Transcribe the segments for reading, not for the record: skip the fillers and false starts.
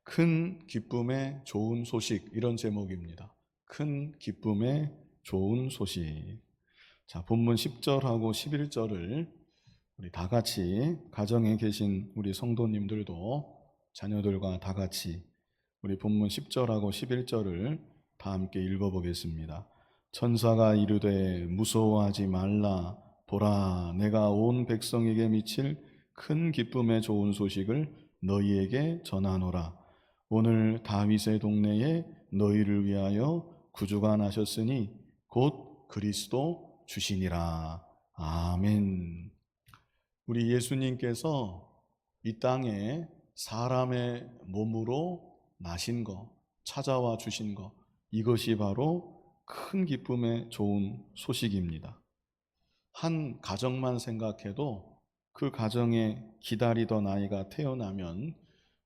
큰 기쁨의 좋은 소식, 이런 제목입니다. 큰 기쁨의 좋은 소식. 자, 본문 10절하고 11절을 우리 다 같이, 가정에 계신 우리 성도님들도 자녀들과 다 같이 우리 본문 10절하고 11절을 다 함께 읽어보겠습니다. 천사가 이르되 무서워하지 말라. 보라, 내가 온 백성에게 미칠 큰 기쁨의 좋은 소식을 너희에게 전하노라. 오늘 다윗의 동네에 너희를 위하여 구주가 나셨으니 곧 그리스도 주시니라. 아멘. 우리 예수님께서 이 땅에 사람의 몸으로 나신 것, 찾아와 주신 것, 이것이 바로 큰 기쁨의 좋은 소식입니다. 한 가정만 생각해도 그 가정에 기다리던 아이가 태어나면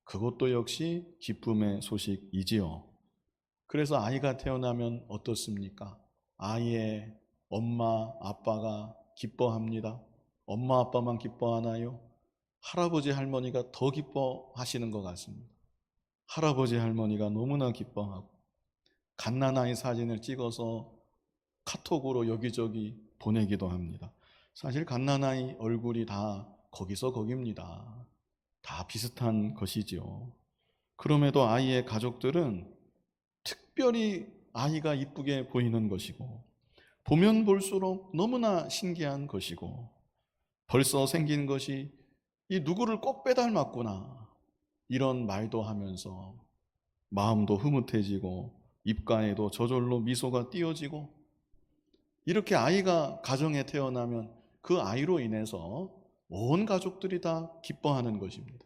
그것도 역시 기쁨의 소식이지요. 그래서 아이가 태어나면 어떻습니까? 아이의 엄마, 아빠가 기뻐합니다. 엄마, 아빠만 기뻐하나요? 할아버지, 할머니가 더 기뻐하시는 것 같습니다. 할아버지, 할머니가 너무나 기뻐하고 갓난아이 사진을 찍어서 카톡으로 여기저기 보내기도 합니다. 사실 갓난아이 얼굴이 다 거기서 거깁니다. 다 비슷한 것이지요. 그럼에도 아이의 가족들은 특별히 아이가 이쁘게 보이는 것이고, 보면 볼수록 너무나 신기한 것이고, 벌써 생긴 것이 이 누구를 꼭 빼닮았구나, 이런 말도 하면서 마음도 흐뭇해지고 입가에도 저절로 미소가 띄어지고, 이렇게 아이가 가정에 태어나면 그 아이로 인해서 온 가족들이 다 기뻐하는 것입니다.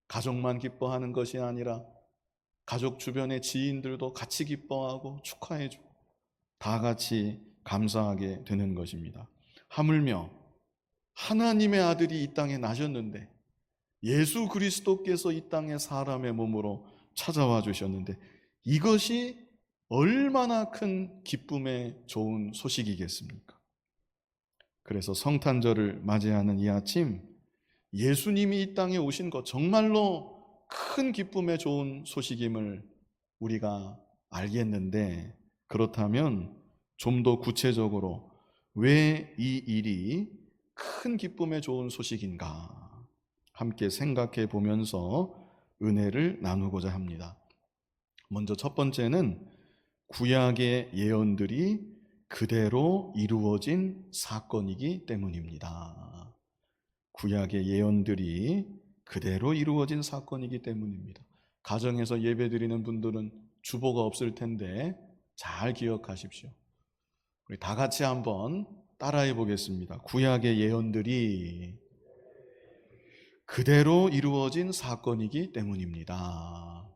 가족만 기뻐하는 것이 아니라 가족 주변의 지인들도 같이 기뻐하고 축하해주고 다 같이 감사하게 되는 것입니다. 하물며 하나님의 아들이 이 땅에 나셨는데, 예수 그리스도께서 이 땅에 사람의 몸으로 찾아와 주셨는데, 이것이 얼마나 큰 기쁨의 좋은 소식이겠습니까? 그래서 성탄절을 맞이하는 이 아침, 예수님이 이 땅에 오신 것 정말로 큰 기쁨의 좋은 소식임을 우리가 알겠는데, 그렇다면 좀 더 구체적으로 왜 이 일이 큰 기쁨의 좋은 소식인가 함께 생각해 보면서 은혜를 나누고자 합니다. 먼저 첫 번째는 구약의 예언들이 그대로 이루어진 사건이기 때문입니다. 구약의 예언들이 그대로 이루어진 사건이기 때문입니다. 가정에서 예배드리는 분들은 주보가 없을 텐데 잘 기억하십시오. 우리 다 같이 한번 따라해 보겠습니다. 구약의 예언들이 그대로 이루어진 사건이기 때문입니다.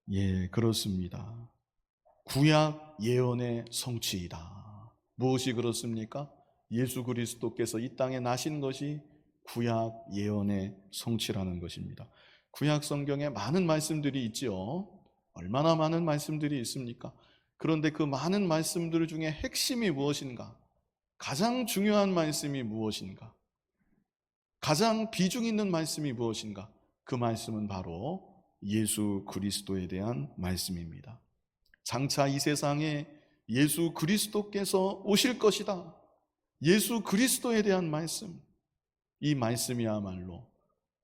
예, 그렇습니다. 구약 예언의 성취이다. 무엇이 그렇습니까? 예수 그리스도께서 이 땅에 나신 것이 구약 예언의 성취라는 것입니다. 구약 성경에 많은 말씀들이 있지요. 얼마나 많은 말씀들이 있습니까? 그런데 그 많은 말씀들 중에 핵심이 무엇인가? 가장 중요한 말씀이 무엇인가? 가장 비중 있는 말씀이 무엇인가? 그 말씀은 바로 예수 그리스도에 대한 말씀입니다. 장차 이 세상에 예수 그리스도께서 오실 것이다. 예수 그리스도에 대한 말씀, 이 말씀이야말로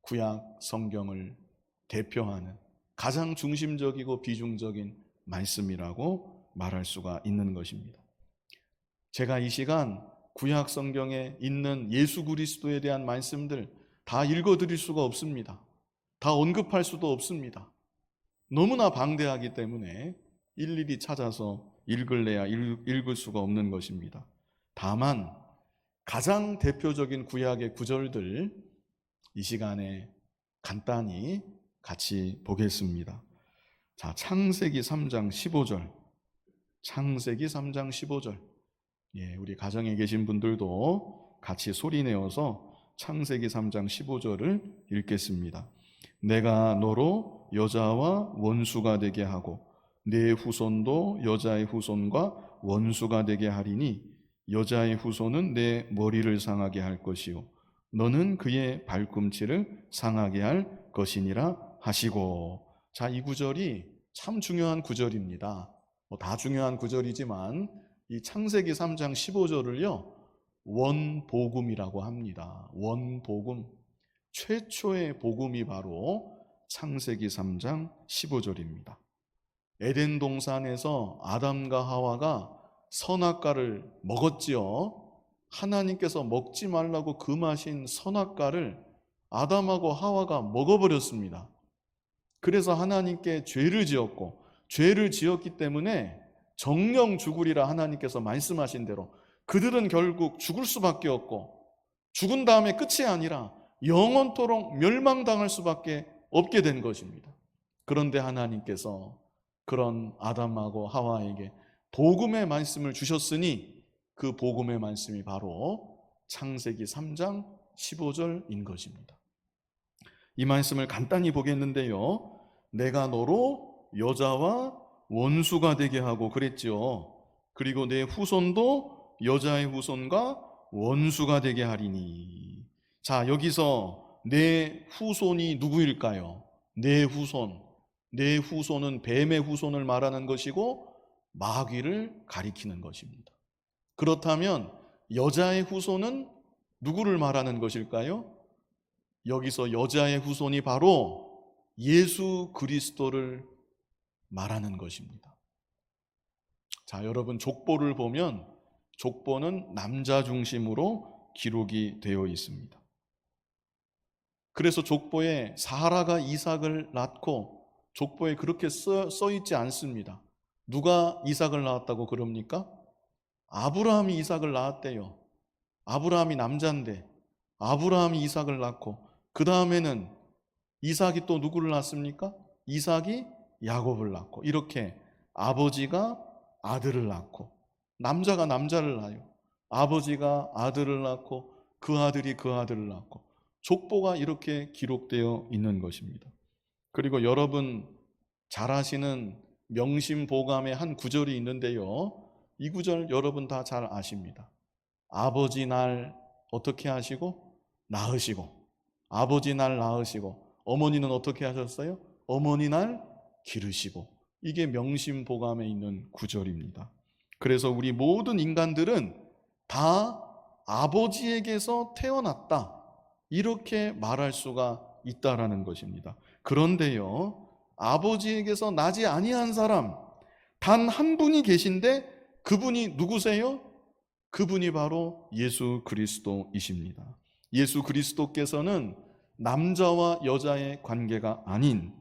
구약 성경을 대표하는 가장 중심적이고 비중적인 말씀이라고 말할 수가 있는 것입니다. 제가 이 시간 구약 성경에 있는 예수 그리스도에 대한 말씀들 다 읽어드릴 수가 없습니다. 다 언급할 수도 없습니다. 너무나 방대하기 때문에 일일이 찾아서 읽을래야 읽을 수가 없는 것입니다. 다만 가장 대표적인 구약의 구절들 이 시간에 간단히 같이 보겠습니다. 자, 창세기 3장 15절. 창세기 3장 15절. 예, 우리 가정에 계신 분들도 같이 소리내어서 창세기 3장 15절을 읽겠습니다. 내가 너로 여자와 원수가 되게 하고 네 후손도 여자의 후손과 원수가 되게 하리니 여자의 후손은 내 머리를 상하게 할 것이요 너는 그의 발꿈치를 상하게 할 것이니라 하시고. 자, 이 구절이 참 중요한 구절입니다. 다 중요한 구절이지만 이 창세기 3장 15절을요 원복음이라고 합니다. 원복음, 최초의 복음이 바로 창세기 3장 15절입니다. 에덴 동산에서 아담과 하와가 선악과를 먹었지요. 하나님께서 먹지 말라고 금하신 선악과를 아담하고 하와가 먹어버렸습니다. 그래서 하나님께 죄를 지었고, 죄를 지었기 때문에 정령 죽으리라 하나님께서 말씀하신 대로 그들은 결국 죽을 수밖에 없고, 죽은 다음에 끝이 아니라 영원토록 멸망당할 수밖에 없게 된 것입니다. 그런데 하나님께서 그런 아담하고 하와에게 복음의 말씀을 주셨으니 그 복음의 말씀이 바로 창세기 3장 15절인 것입니다. 이 말씀을 간단히 보겠는데요, 내가 너로 여자와 원수가 되게 하고 그랬죠. 그리고 내 후손도 여자의 후손과 원수가 되게 하리니. 자, 여기서 내 후손이 누구일까요? 내 후손. 내 후손은 뱀의 후손을 말하는 것이고 마귀를 가리키는 것입니다. 그렇다면 여자의 후손은 누구를 말하는 것일까요? 여기서 여자의 후손이 바로 예수 그리스도를 말하는 것입니다. 자, 여러분, 족보를 보면 족보는 남자 중심으로 기록이 되어 있습니다. 그래서 족보에 사라가 이삭을 낳고 족보에 그렇게 써 있지 않습니다. 누가 이삭을 낳았다고 그럽니까? 아브라함이 이삭을 낳았대요. 아브라함이 남자인데 아브라함이 이삭을 낳고, 그 다음에는 이삭이 또 누구를 낳습니까? 이삭이 야곱을 낳고, 이렇게 아버지가 아들을 낳고, 남자가 남자를 낳아요. 아버지가 아들을 낳고 그 아들이 그 아들을 낳고, 족보가 이렇게 기록되어 있는 것입니다. 그리고 여러분 잘 아시는 명심보감의 한 구절이 있는데요, 이 구절 여러분 다 잘 아십니다. 아버지 날 어떻게 하시고 낳으시고, 아버지 날 낳으시고, 어머니는 어떻게 하셨어요? 어머니 날 기르시고. 이게 명심보감에 있는 구절입니다. 그래서 우리 모든 인간들은 다 아버지에게서 태어났다, 이렇게 말할 수가 있다라는 것입니다. 그런데요, 아버지에게서 나지 아니한 사람 단 한 분이 계신데 그분이 누구세요? 그분이 바로 예수 그리스도이십니다. 예수 그리스도께서는 남자와 여자의 관계가 아닌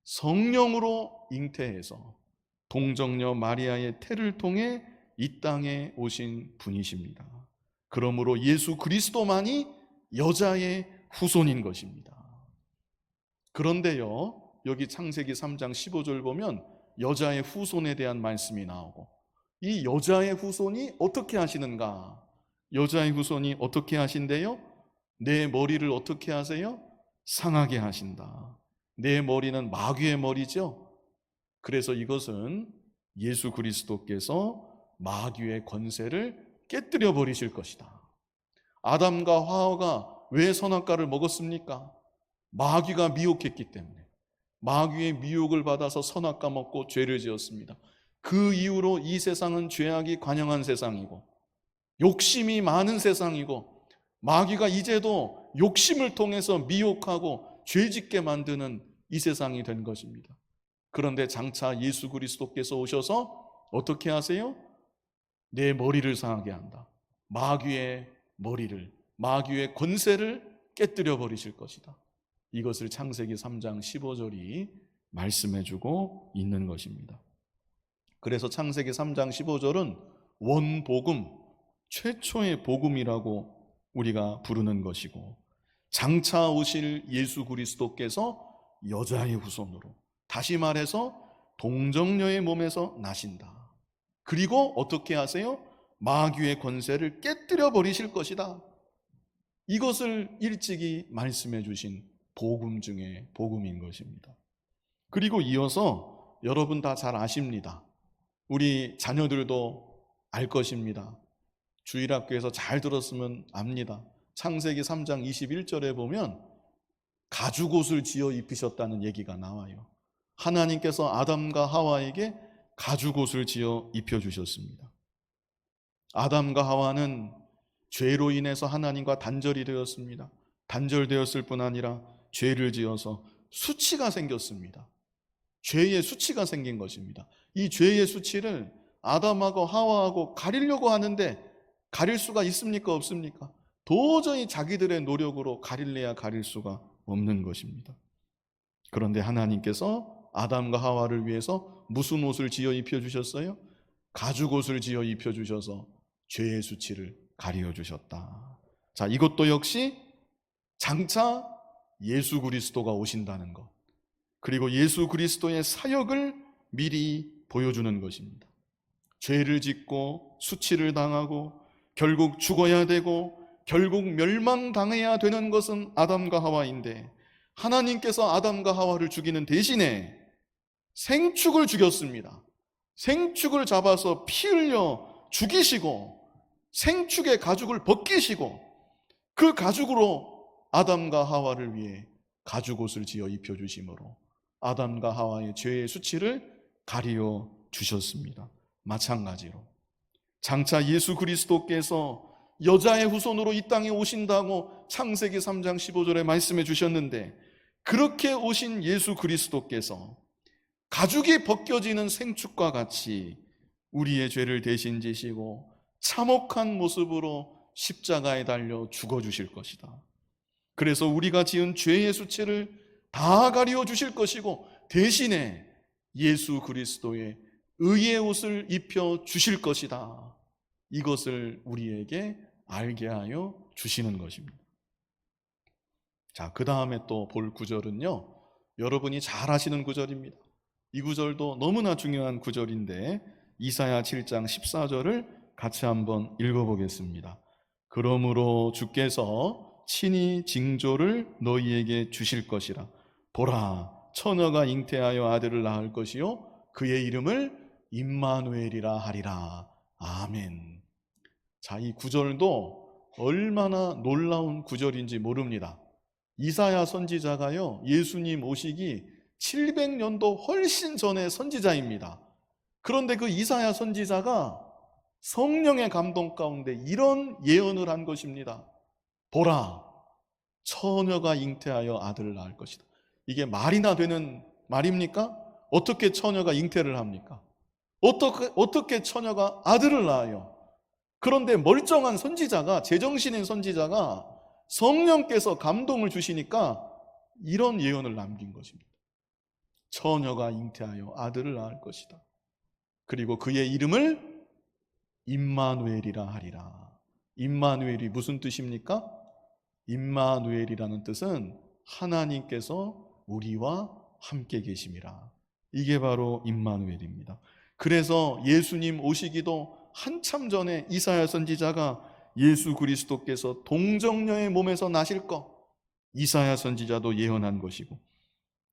성령으로 잉태해서 동정녀 마리아의 태를 통해 이 땅에 오신 분이십니다. 그러므로 예수 그리스도만이 여자의 후손인 것입니다. 그런데요, 여기 창세기 3장 15절 보면 여자의 후손에 대한 말씀이 나오고, 이 여자의 후손이 어떻게 하시는가? 여자의 후손이 어떻게 하신대요? 내 머리를 어떻게 하세요? 상하게 하신다. 내 머리는 마귀의 머리죠. 그래서 이것은 예수 그리스도께서 마귀의 권세를 깨뜨려 버리실 것이다. 아담과 하와가 왜 선악과를 먹었습니까? 마귀가 미혹했기 때문에. 마귀의 미혹을 받아서 선악과 먹고 죄를 지었습니다. 그 이후로 이 세상은 죄악이 관영한 세상이고 욕심이 많은 세상이고, 마귀가 이제도 욕심을 통해서 미혹하고 죄짓게 만드는 이 세상이 된 것입니다. 그런데 장차 예수 그리스도께서 오셔서 어떻게 하세요? 내 머리를 상하게 한다. 마귀의 머리를, 마귀의 권세를 깨뜨려 버리실 것이다. 이것을 창세기 3장 15절이 말씀해주고 있는 것입니다. 그래서 창세기 3장 15절은 원복음, 최초의 복음이라고 우리가 부르는 것이고, 장차 오실 예수 그리스도께서 여자의 후손으로, 다시 말해서 동정녀의 몸에서 나신다. 그리고 어떻게 하세요? 마귀의 권세를 깨뜨려 버리실 것이다. 이것을 일찍이 말씀해 주신 복음 중에 복음인 것입니다. 그리고 이어서 여러분 다 잘 아십니다. 우리 자녀들도 알 것입니다. 주일학교에서 잘 들었으면 압니다. 창세기 3장 21절에 보면 가죽옷을 지어 입히셨다는 얘기가 나와요. 하나님께서 아담과 하와에게 가죽옷을 지어 입혀주셨습니다. 아담과 하와는 죄로 인해서 하나님과 단절이 되었습니다. 단절되었을 뿐 아니라 죄를 지어서 수치가 생겼습니다. 죄의 수치가 생긴 것입니다. 이 죄의 수치를 아담하고 하와하고 가리려고 하는데 가릴 수가 있습니까? 없습니까? 도저히 자기들의 노력으로 가릴래야 가릴 수가 없는 것입니다. 그런데 하나님께서 아담과 하와를 위해서 무슨 옷을 지어 입혀주셨어요? 가죽옷을 지어 입혀주셔서 죄의 수치를 가리어주셨다. 자, 이것도 역시 장차 예수 그리스도가 오신다는 것, 그리고 예수 그리스도의 사역을 미리 보여주는 것입니다. 죄를 짓고 수치를 당하고 결국 죽어야 되고 결국 멸망당해야 되는 것은 아담과 하와인데, 하나님께서 아담과 하와를 죽이는 대신에 생축을 죽였습니다. 생축을 잡아서 피 흘려 죽이시고 생축의 가죽을 벗기시고 그 가죽으로 아담과 하와를 위해 가죽옷을 지어 입혀주심으로 아담과 하와의 죄의 수치를 가리어 주셨습니다. 마찬가지로 장차 예수 그리스도께서 여자의 후손으로 이 땅에 오신다고 창세기 3장 15절에 말씀해 주셨는데, 그렇게 오신 예수 그리스도께서 가죽이 벗겨지는 생축과 같이 우리의 죄를 대신 지시고 참혹한 모습으로 십자가에 달려 죽어주실 것이다. 그래서 우리가 지은 죄의 수치를 다 가리워 주실 것이고 대신에 예수 그리스도의 의의 옷을 입혀 주실 것이다. 이것을 우리에게 알게 하여 주시는 것입니다. 자, 그 다음에 또 볼 구절은요, 여러분이 잘 아시는 구절입니다. 이 구절도 너무나 중요한 구절인데 이사야 7장 14절을 같이 한번 읽어보겠습니다. 그러므로 주께서 친히 징조를 너희에게 주실 것이라. 보라, 처녀가 잉태하여 아들을 낳을 것이요 그의 이름을 임마누엘이라 하리라. 아멘. 자, 이 구절도 얼마나 놀라운 구절인지 모릅니다. 이사야 선지자가요, 예수님 오시기 700년도 훨씬 전의 선지자입니다. 그런데 그 이사야 선지자가 성령의 감동 가운데 이런 예언을 한 것입니다. 보라, 처녀가 잉태하여 아들을 낳을 것이다. 이게 말이나 되는 말입니까? 어떻게 처녀가 잉태를 합니까? 어떻게 처녀가 아들을 낳아요? 그런데 멀쩡한 선지자가, 제정신인 선지자가 성령께서 감동을 주시니까 이런 예언을 남긴 것입니다. 처녀가 잉태하여 아들을 낳을 것이다. 그리고 그의 이름을 임마누엘이라 하리라. 임마누엘이 무슨 뜻입니까? 임마누엘이라는 뜻은 하나님께서 우리와 함께 계심이라. 이게 바로 임마누엘입니다. 그래서 예수님 오시기도 한참 전에 이사야 선지자가 예수 그리스도께서 동정녀의 몸에서 나실 것, 이사야 선지자도 예언한 것이고,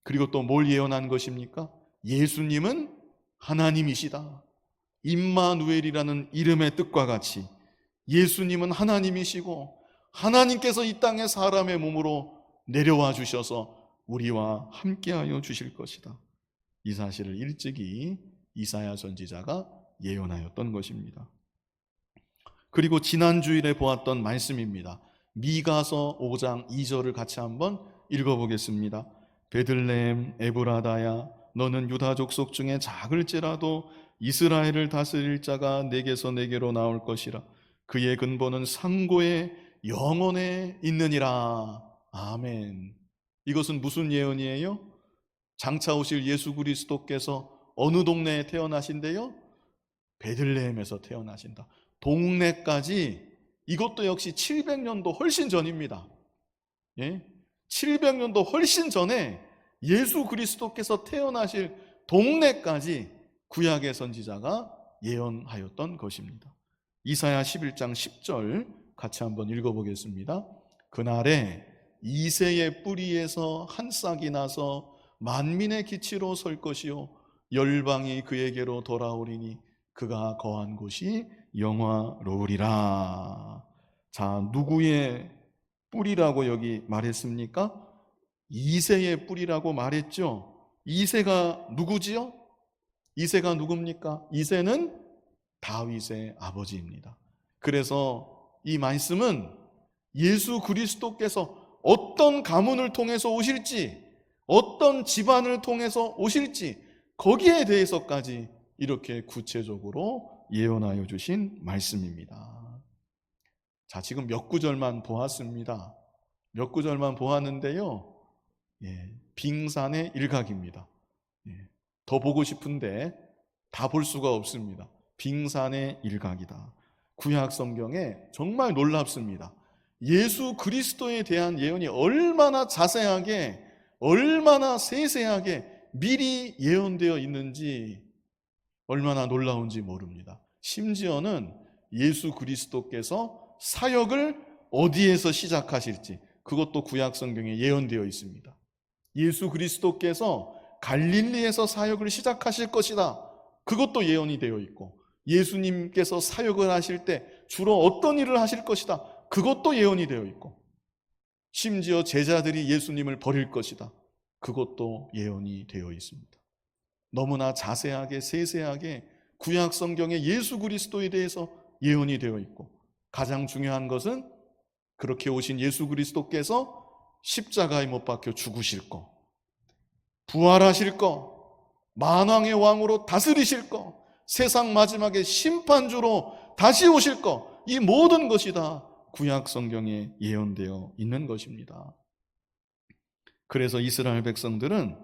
그리고 또 뭘 예언한 것입니까? 예수님은 하나님이시다. 임마누엘이라는 이름의 뜻과 같이 예수님은 하나님이시고 하나님께서 이 땅에 사람의 몸으로 내려와 주셔서 우리와 함께하여 주실 것이다. 이 사실을 일찍이 이사야 선지자가 예언하였던 것입니다. 그리고 지난 주일에 보았던 말씀입니다. 미가서 5장 2절을 같이 한번 읽어보겠습니다. 베들레헴 에브라다야, 너는 유다 족속 중에 작을지라도 이스라엘을 다스릴 자가 내게서 내게로 나올 것이라. 그의 근본은 상고의 영원에 있느니라. 아멘. 이것은 무슨 예언이에요? 장차 오실 예수 그리스도께서 어느 동네에 태어나신대요? 베들레헴에서 태어나신다. 동네까지, 이것도 역시 700년도 훨씬 전입니다. 예? 700년도 훨씬 전에 예수 그리스도께서 태어나실 동네까지 구약의 선지자가 예언하였던 것입니다. 이사야 11장 10절 같이 한번 읽어보겠습니다. 그날에 이새의 뿌리에서 한 싹이 나서 만민의 기치로 설 것이요 열방이 그에게로 돌아오리니 그가 거한 곳이 영화로우리라. 자, 누구의 뿌리라고 여기 말했습니까? 이새의 뿌리라고 말했죠. 이새가 누구지요? 이새가 누굽니까? 이새는 다윗의 아버지입니다. 그래서 이 말씀은 예수 그리스도께서 어떤 가문을 통해서 오실지, 어떤 집안을 통해서 오실지, 거기에 대해서까지 이렇게 구체적으로 예언하여 주신 말씀입니다. 자, 지금 몇 구절만 보았습니다. 몇 구절만 보았는데요. 빙산의 일각입니다. 더 보고 싶은데 다 볼 수가 없습니다. 빙산의 일각이다. 구약 성경에 정말 놀랍습니다. 예수 그리스도에 대한 예언이 얼마나 자세하게, 얼마나 세세하게 미리 예언되어 있는지 얼마나 놀라운지 모릅니다. 심지어는 예수 그리스도께서 사역을 어디에서 시작하실지 그것도 구약 성경에 예언되어 있습니다. 예수 그리스도께서 갈릴리에서 사역을 시작하실 것이다. 그것도 예언이 되어 있고, 예수님께서 사역을 하실 때 주로 어떤 일을 하실 것이다. 그것도 예언이 되어 있고, 심지어 제자들이 예수님을 버릴 것이다. 그것도 예언이 되어 있습니다. 너무나 자세하게 세세하게 구약 성경에 예수 그리스도에 대해서 예언이 되어 있고, 가장 중요한 것은 그렇게 오신 예수 그리스도께서 십자가에 못 박혀 죽으실 거, 부활하실 거, 만왕의 왕으로 다스리실 거, 세상 마지막에 심판주로 다시 오실 거, 이 모든 것이 다 구약 성경에 예언되어 있는 것입니다. 그래서 이스라엘 백성들은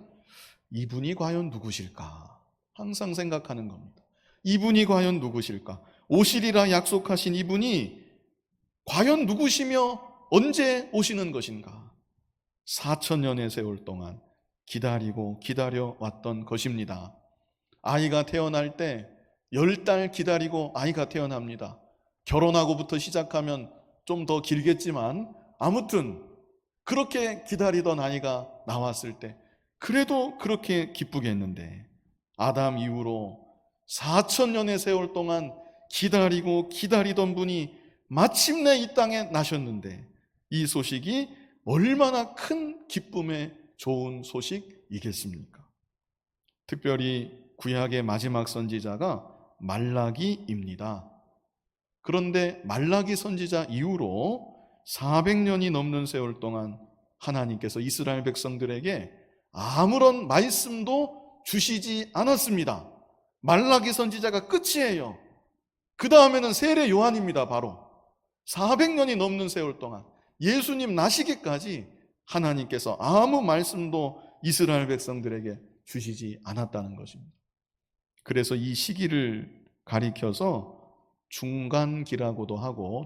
이분이 과연 누구실까 항상 생각하는 겁니다. 이분이 과연 누구실까? 오시리라 약속하신 이분이 과연 누구시며 언제 오시는 것인가? 4,000년의 세월 동안 기다리고 기다려왔던 것입니다. 아이가 태어날 때 10달 기다리고 아이가 태어납니다. 결혼하고부터 시작하면 좀 더 길겠지만 아무튼 그렇게 기다리던 아이가 나왔을 때 그래도 그렇게 기쁘게 했는데, 아담 이후로 4,000년의 세월 동안 기다리고 기다리던 분이 마침내 이 땅에 나셨는데, 이 소식이 얼마나 큰 기쁨의 좋은 소식이겠습니까? 특별히 구약의 마지막 선지자가 말라기입니다. 그런데 말라기 선지자 이후로 400년이 넘는 세월 동안 하나님께서 이스라엘 백성들에게 아무런 말씀도 주시지 않았습니다. 말라기 선지자가 끝이에요. 그 다음에는 세례 요한입니다. 바로 400년이 넘는 세월 동안 예수님 나시기까지 하나님께서 아무 말씀도 이스라엘 백성들에게 주시지 않았다는 것입니다. 그래서 이 시기를 가리켜서 중간기라고도 하고,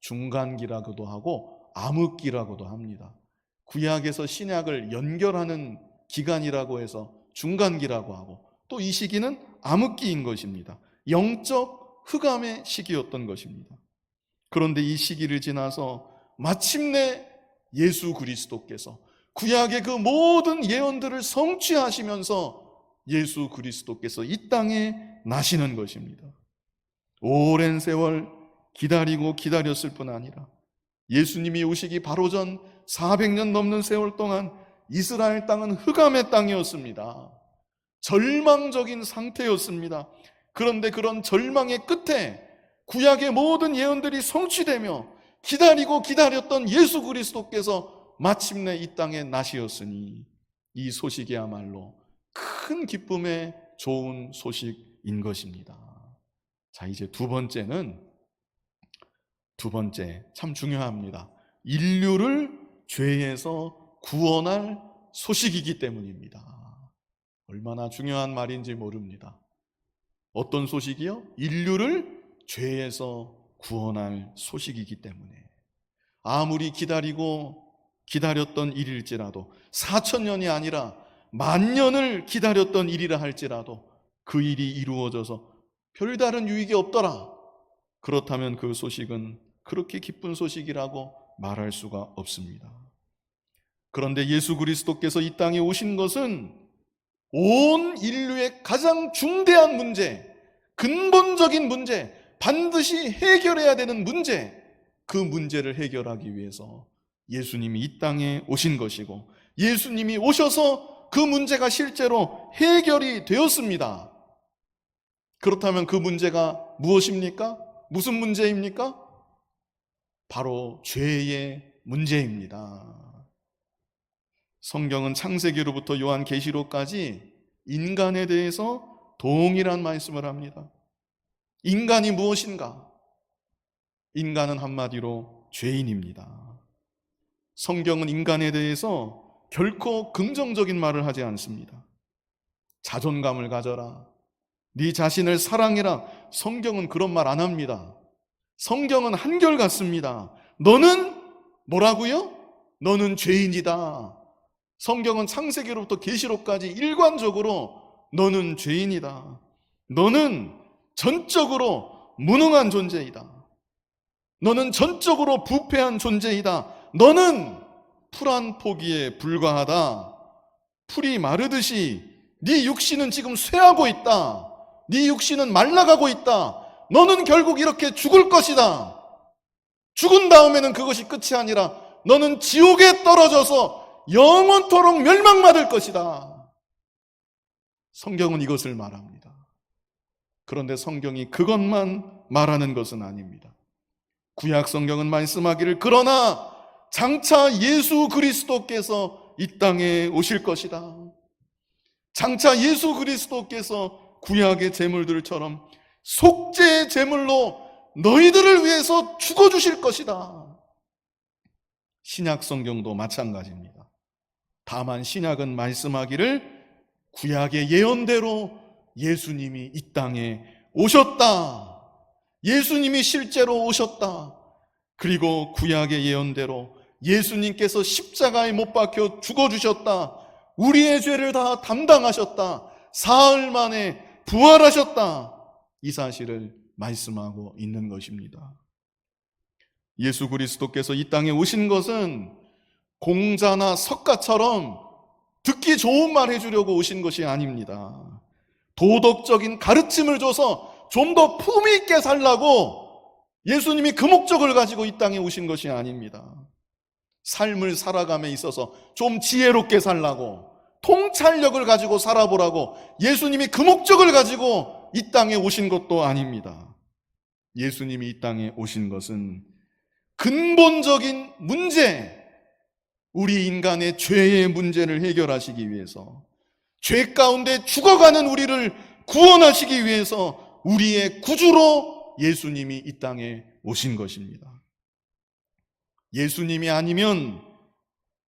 중간기라고도 하고, 암흑기라고도 합니다. 구약에서 신약을 연결하는 기간이라고 해서 중간기라고 하고, 또 이 시기는 암흑기인 것입니다. 영적 흑암의 시기였던 것입니다. 그런데 이 시기를 지나서 마침내 예수 그리스도께서 구약의 그 모든 예언들을 성취하시면서 예수 그리스도께서 이 땅에 나시는 것입니다. 오랜 세월 기다리고 기다렸을 뿐 아니라 예수님이 오시기 바로 전 400년 넘는 세월 동안 이스라엘 땅은 흑암의 땅이었습니다. 절망적인 상태였습니다. 그런데 그런 절망의 끝에 구약의 모든 예언들이 성취되며 기다리고 기다렸던 예수 그리스도께서 마침내 이 땅에 나시었으니 이 소식이야말로 큰 기쁨의 좋은 소식인 것입니다. 자, 이제 두 번째 참 중요합니다. 인류를 죄에서 구원할 소식이기 때문입니다. 얼마나 중요한 말인지 모릅니다. 어떤 소식이요? 인류를 죄에서 구원할 소식이기 때문에 아무리 기다렸던 일일지라도 4,000년이 아니라 10,000년을 기다렸던 일이라 할지라도 그 일이 이루어져서 별다른 유익이 없더라. 그렇다면 그 소식은 그렇게 기쁜 소식이라고 말할 수가 없습니다. 그런데 예수 그리스도께서 이 땅에 오신 것은 온 인류의 가장 중대한 문제, 근본적인 문제, 반드시 해결해야 되는 문제, 그 문제를 해결하기 위해서 예수님이 이 땅에 오신 것이고, 예수님이 오셔서 그 문제가 실제로 해결이 되었습니다. 그렇다면 그 문제가 무엇입니까? 무슨 문제입니까? 바로 죄의 문제입니다. 성경은 창세기로부터 요한계시록까지 인간에 대해서 동일한 말씀을 합니다. 인간이 무엇인가? 인간은 한마디로 죄인입니다. 성경은 인간에 대해서 결코 긍정적인 말을 하지 않습니다. 자존감을 가져라, 네 자신을 사랑해라. 성경은 그런 말 안 합니다. 성경은 한결같습니다. 너는 뭐라고요? 너는 죄인이다. 성경은 창세기로부터 계시록까지 일관적으로 너는 죄인이다. 너는 전적으로 무능한 존재이다. 너는 전적으로 부패한 존재이다. 너는 풀 한 포기에 불과하다. 풀이 마르듯이 네 육신은 지금 쇠하고 있다. 네 육신은 말라가고 있다. 너는 결국 이렇게 죽을 것이다. 죽은 다음에는 그것이 끝이 아니라 너는 지옥에 떨어져서 영원토록 멸망받을 것이다. 성경은 이것을 말합니다. 그런데 성경이 그것만 말하는 것은 아닙니다. 구약 성경은 말씀하기를 그러나 장차 예수 그리스도께서 이 땅에 오실 것이다. 장차 예수 그리스도께서 구약의 제물들처럼 속죄의 제물로 너희들을 위해서 죽어주실 것이다. 신약 성경도 마찬가지입니다. 다만 신약은 말씀하기를 구약의 예언대로 예수님이 이 땅에 오셨다. 예수님이 실제로 오셨다. 그리고 구약의 예언대로 예수님께서 십자가에 못 박혀 죽어주셨다. 우리의 죄를 다 담당하셨다. 사흘 만에 부활하셨다. 이 사실을 말씀하고 있는 것입니다. 예수 그리스도께서 이 땅에 오신 것은 공자나 석가처럼 듣기 좋은 말 해주려고 오신 것이 아닙니다. 도덕적인 가르침을 줘서 좀 더 품위 있게 살라고 예수님이 그 목적을 가지고 이 땅에 오신 것이 아닙니다. 삶을 살아감에 있어서 좀 지혜롭게 살라고, 통찰력을 가지고 살아보라고 예수님이 그 목적을 가지고 이 땅에 오신 것도 아닙니다. 예수님이 이 땅에 오신 것은 근본적인 문제, 우리 인간의 죄의 문제를 해결하시기 위해서, 죄 가운데 죽어가는 우리를 구원하시기 위해서 우리의 구주로 예수님이 이 땅에 오신 것입니다. 예수님이 아니면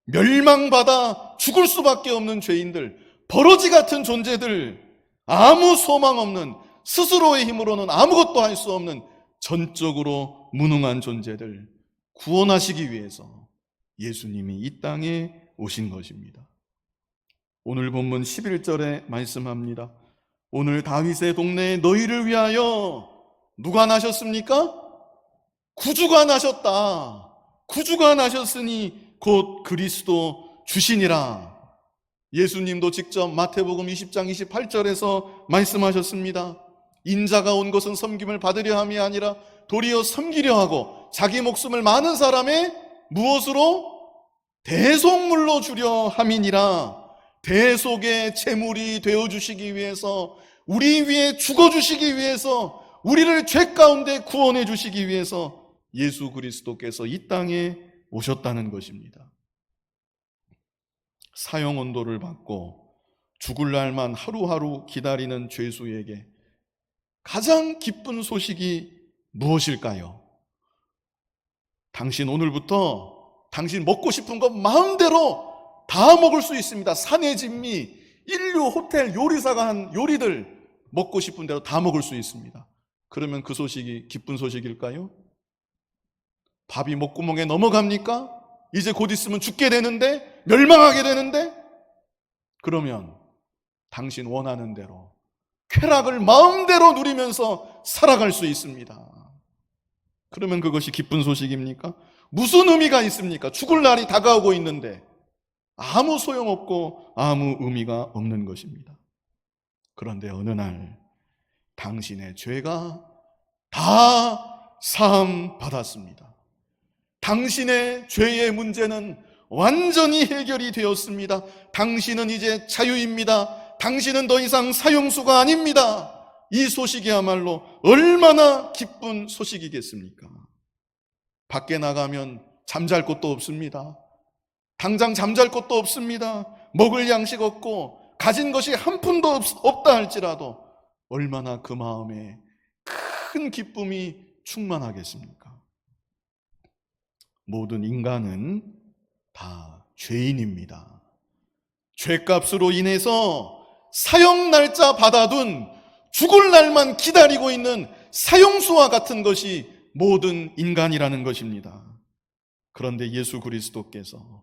멸망받아 죽을 수밖에 없는 죄인들, 버러지 같은 존재들, 아무 소망 없는, 스스로의 힘으로는 아무것도 할 수 없는 전적으로 무능한 존재들 구원하시기 위해서 예수님이 이 땅에 오신 것입니다. 오늘 본문 11절에 말씀합니다. 오늘 다윗의 동네에 너희를 위하여 누가 나셨습니까? 구주가 나셨다. 구주가 나셨으니 곧 그리스도 주시니라. 예수님도 직접 마태복음 20장 28절에서 말씀하셨습니다. 인자가 온 것은 섬김을 받으려 함이 아니라 도리어 섬기려 하고 자기 목숨을 많은 사람의 무엇으로? 대속물로 주려 함이니라. 대속의 제물이 되어주시기 위해서, 우리 위해 죽어주시기 위해서, 우리를 죄 가운데 구원해 주시기 위해서 예수 그리스도께서 이 땅에 오셨다는 것입니다. 사형언도를 받고 죽을 날만 하루하루 기다리는 죄수에게 가장 기쁜 소식이 무엇일까요? 당신 오늘부터 당신 먹고 싶은 것 마음대로 다 먹을 수 있습니다. 산의 진미, 인류 호텔 요리사가 한 요리들 먹고 싶은 대로 다 먹을 수 있습니다. 그러면 그 소식이 기쁜 소식일까요? 밥이 목구멍에 넘어갑니까? 이제 곧 있으면 죽게 되는데, 멸망하게 되는데? 그러면 당신 원하는 대로 쾌락을 마음대로 누리면서 살아갈 수 있습니다. 그러면 그것이 기쁜 소식입니까? 무슨 의미가 있습니까? 죽을 날이 다가오고 있는데 아무 소용없고 아무 의미가 없는 것입니다. 그런데 어느 날 당신의 죄가 다 사함 받았습니다. 당신의 죄의 문제는 완전히 해결이 되었습니다. 당신은 이제 자유입니다. 당신은 더 이상 사형수가 아닙니다. 이 소식이야말로 얼마나 기쁜 소식이겠습니까? 밖에 나가면 잠잘 곳도 없습니다. 당장 잠잘 곳도 없습니다. 먹을 양식 없고 가진 것이 한 푼도 없다 할지라도 얼마나 그 마음에 큰 기쁨이 충만하겠습니까? 모든 인간은 다 죄인입니다. 죄값으로 인해서 사형 날짜 받아둔 죽을 날만 기다리고 있는 사형수와 같은 것이 모든 인간이라는 것입니다. 그런데 예수 그리스도께서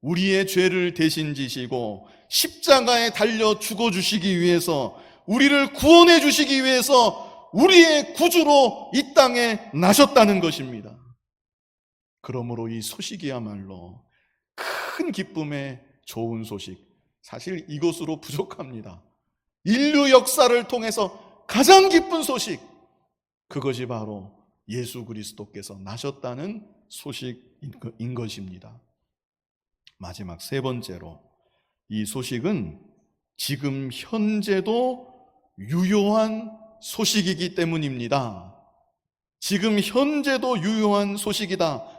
우리의 죄를 대신 지시고 십자가에 달려 죽어주시기 위해서, 우리를 구원해 주시기 위해서 우리의 구주로 이 땅에 나셨다는 것입니다. 그러므로 이 소식이야말로 큰 기쁨의 좋은 소식, 사실 이것으로 부족합니다. 인류 역사를 통해서 가장 기쁜 소식, 그것이 바로 예수 그리스도께서 나셨다는 소식인 것입니다. 마지막 세 번째로, 이 소식은 지금 현재도 유효한 소식이기 때문입니다. 지금 현재도 유효한 소식이다.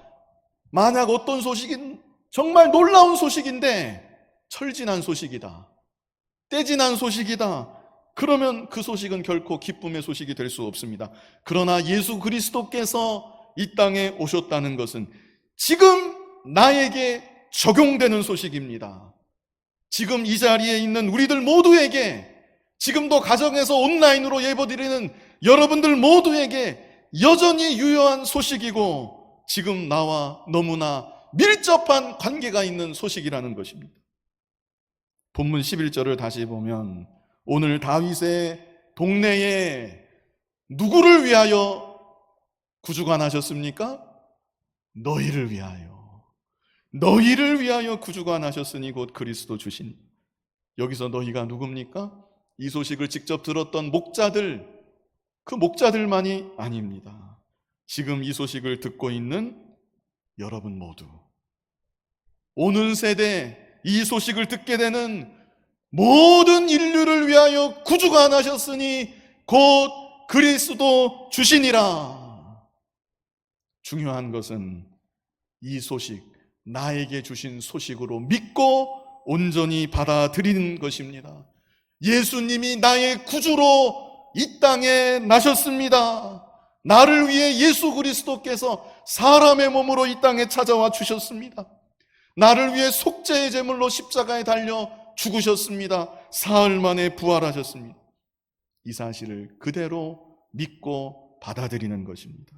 만약 어떤 소식인 정말 놀라운 소식인데 철진한 소식이다, 떼진한 소식이다, 그러면 그 소식은 결코 기쁨의 소식이 될 수 없습니다. 그러나 예수 그리스도께서 이 땅에 오셨다는 것은 지금 나에게 적용되는 소식입니다. 지금 이 자리에 있는 우리들 모두에게, 지금도 가정에서 온라인으로 예배드리는 여러분들 모두에게 여전히 유효한 소식이고, 지금 나와 너무나 밀접한 관계가 있는 소식이라는 것입니다. 본문 11절을 다시 보면, 오늘 다윗의 동네에 누구를 위하여 구주가 나셨습니까? 너희를 위하여. 너희를 위하여 구주가 나셨으니 곧 그리스도 주신. 여기서 너희가 누굽니까? 이 소식을 직접 들었던 목자들, 그 목자들만이 아닙니다. 지금 이 소식을 듣고 있는 여러분 모두, 오는 세대 이 소식을 듣게 되는 모든 인류를 위하여 구주가 나셨으니 곧 그리스도 주시니라. 중요한 것은 이 소식, 나에게 주신 소식으로 믿고 온전히 받아들이는 것입니다. 예수님이 나의 구주로 이 땅에 나셨습니다. 나를 위해 예수 그리스도께서 사람의 몸으로 이 땅에 찾아와 주셨습니다. 나를 위해 속죄의 제물로 십자가에 달려 죽으셨습니다. 사흘 만에 부활하셨습니다. 이 사실을 그대로 믿고 받아들이는 것입니다.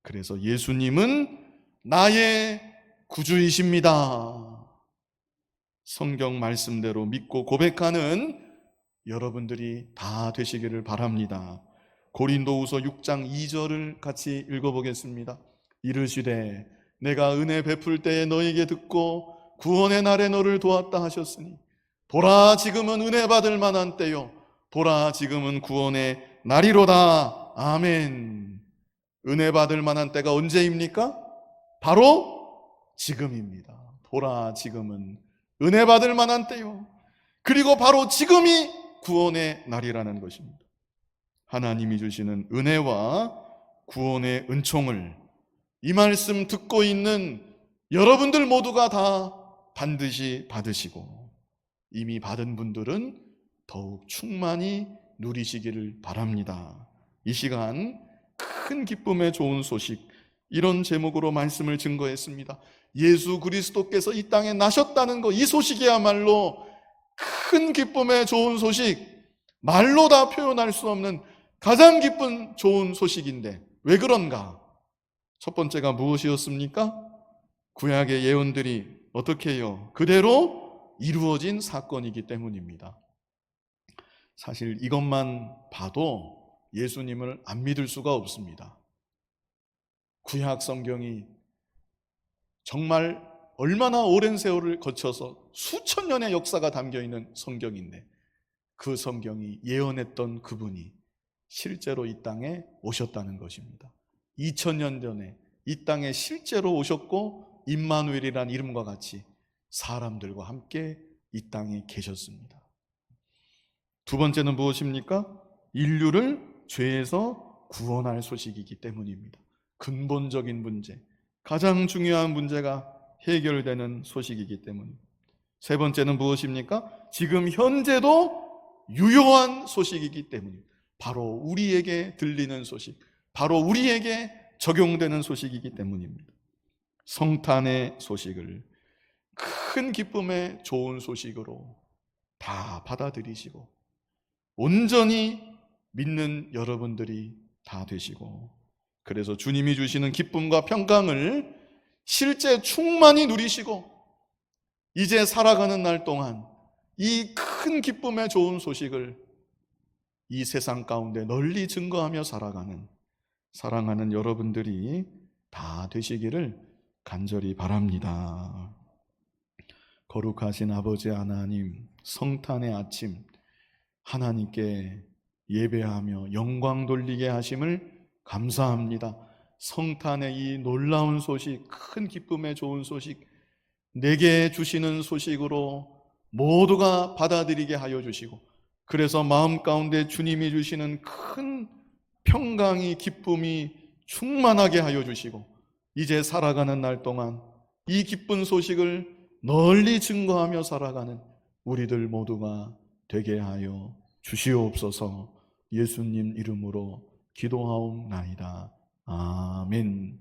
그래서 예수님은 나의 구주이십니다. 성경 말씀대로 믿고 고백하는 여러분들이 다 되시기를 바랍니다. 고린도후서 6장 2절을 같이 읽어보겠습니다. 이르시되 내가 은혜 베풀 때에 너에게 듣고 구원의 날에 너를 도왔다 하셨으니 보라 지금은 은혜 받을 만한 때요 보라 지금은 구원의 날이로다. 아멘. 은혜 받을 만한 때가 언제입니까? 바로 지금입니다. 보라 지금은 은혜 받을 만한 때요, 그리고 바로 지금이 구원의 날이라는 것입니다. 하나님이 주시는 은혜와 구원의 은총을 이 말씀 듣고 있는 여러분들 모두가 다 반드시 받으시고, 이미 받은 분들은 더욱 충만히 누리시기를 바랍니다. 이 시간 큰 기쁨의 좋은 소식, 이런 제목으로 말씀을 증거했습니다. 예수 그리스도께서 이 땅에 나셨다는 것, 이 소식이야말로 큰 기쁨의 좋은 소식, 말로 다 표현할 수 없는 가장 기쁜 좋은 소식인데 왜 그런가? 첫 번째가 무엇이었습니까? 구약의 예언들이 어떻게 해요? 그대로 이루어진 사건이기 때문입니다. 사실 이것만 봐도 예수님을 안 믿을 수가 없습니다. 구약 성경이 정말 얼마나 오랜 세월을 거쳐서 수천 년의 역사가 담겨있는 성경인데, 그 성경이 예언했던 그분이 실제로 이 땅에 오셨다는 것입니다. 2000년 전에 이 땅에 실제로 오셨고 임마누엘이라는 이름과 같이 사람들과 함께 이 땅에 계셨습니다. 두 번째는 무엇입니까? 인류를 죄에서 구원할 소식이기 때문입니다. 근본적인 문제, 가장 중요한 문제가 해결되는 소식이기 때문입니다. 세 번째는 무엇입니까? 지금 현재도 유효한 소식이기 때문입니다. 바로 우리에게 들리는 소식, 바로 우리에게 적용되는 소식이기 때문입니다. 성탄의 소식을 큰 기쁨의 좋은 소식으로 다 받아들이시고 온전히 믿는 여러분들이 다 되시고, 그래서 주님이 주시는 기쁨과 평강을 실제 충만히 누리시고 이제 살아가는 날 동안 이 큰 기쁨의 좋은 소식을 이 세상 가운데 널리 증거하며 살아가는, 사랑하는 여러분들이 다 되시기를 간절히 바랍니다. 거룩하신 아버지 하나님, 성탄의 아침 하나님께 예배하며 영광 돌리게 하심을 감사합니다. 성탄의 이 놀라운 소식, 큰 기쁨의 좋은 소식, 내게 주시는 소식으로 모두가 받아들이게 하여 주시고, 그래서 마음 가운데 주님이 주시는 큰 평강이, 기쁨이 충만하게 하여 주시고, 이제 살아가는 날 동안 이 기쁜 소식을 널리 증거하며 살아가는 우리들 모두가 되게 하여 주시옵소서. 예수님 이름으로 기도하옵나이다. 아멘.